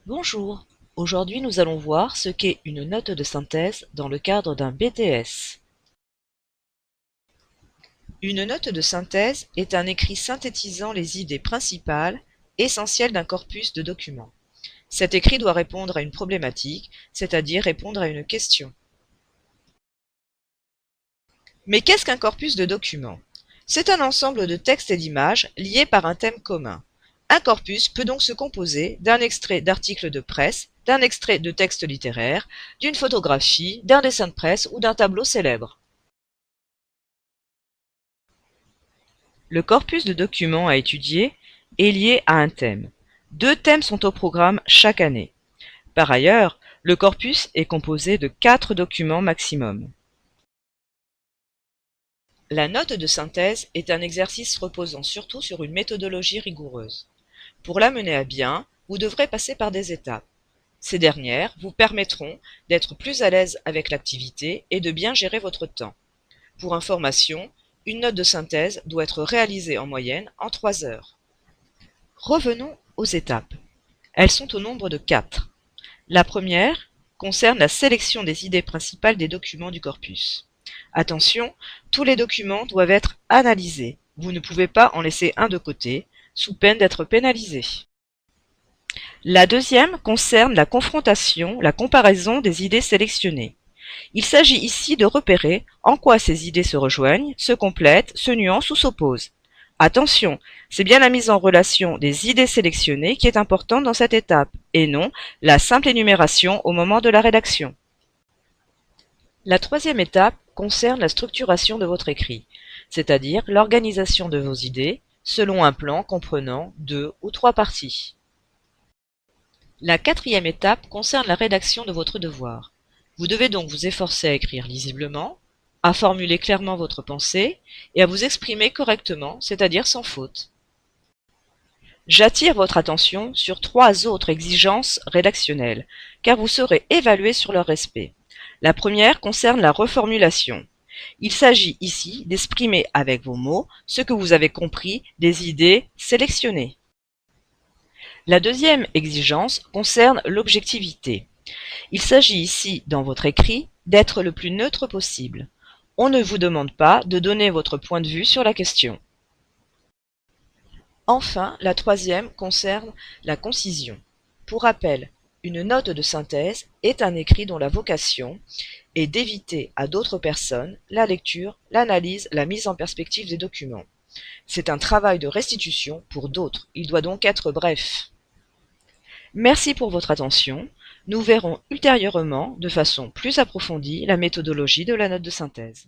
Bonjour, aujourd'hui nous allons voir ce qu'est une note de synthèse dans le cadre d'un BTS. Une note de synthèse est un écrit synthétisant les idées principales, essentielles d'un corpus de documents. Cet écrit doit répondre à une problématique, c'est-à-dire répondre à une question. Mais qu'est-ce qu'un corpus de documents? C'est un ensemble de textes et d'images liés par un thème commun. Un corpus peut donc se composer d'un extrait d'articles de presse, d'un extrait de texte littéraire, d'une photographie, d'un dessin de presse ou d'un tableau célèbre. Le corpus de documents à étudier est lié à un thème. 2 thèmes sont au programme chaque année. Par ailleurs, le corpus est composé de 4 documents maximum. La note de synthèse est un exercice reposant surtout sur une méthodologie rigoureuse. Pour la mener à bien, vous devrez passer par des étapes. Ces dernières vous permettront d'être plus à l'aise avec l'activité et de bien gérer votre temps. Pour information, une note de synthèse doit être réalisée en moyenne en 3 heures. Revenons aux étapes. Elles sont au nombre de 4. La première concerne la sélection des idées principales des documents du corpus. Attention, tous les documents doivent être analysés. Vous ne pouvez pas en laisser un de côté, sous peine d'être pénalisé. La deuxième concerne la confrontation, la comparaison des idées sélectionnées. Il s'agit ici de repérer en quoi ces idées se rejoignent, se complètent, se nuancent ou s'opposent. Attention, c'est bien la mise en relation des idées sélectionnées qui est importante dans cette étape, et non la simple énumération au moment de la rédaction. La troisième étape concerne la structuration de votre écrit, c'est-à-dire l'organisation de vos idées selon un plan comprenant 2 ou 3 parties. La quatrième étape concerne la rédaction de votre devoir. Vous devez donc vous efforcer à écrire lisiblement, à formuler clairement votre pensée et à vous exprimer correctement, c'est-à-dire sans faute. J'attire votre attention sur 3 autres exigences rédactionnelles, car vous serez évalué sur leur respect. La première concerne la reformulation. Il s'agit ici d'exprimer avec vos mots ce que vous avez compris des idées sélectionnées. La deuxième exigence concerne l'objectivité. Il s'agit ici, dans votre écrit, d'être le plus neutre possible. On ne vous demande pas de donner votre point de vue sur la question. Enfin, la troisième concerne la concision. Pour rappel, une note de synthèse est un écrit dont la vocation est d'éviter à d'autres personnes la lecture, l'analyse, la mise en perspective des documents. C'est un travail de restitution pour d'autres, il doit donc être bref. Merci pour votre attention. Nous verrons ultérieurement, de façon plus approfondie, la méthodologie de la note de synthèse.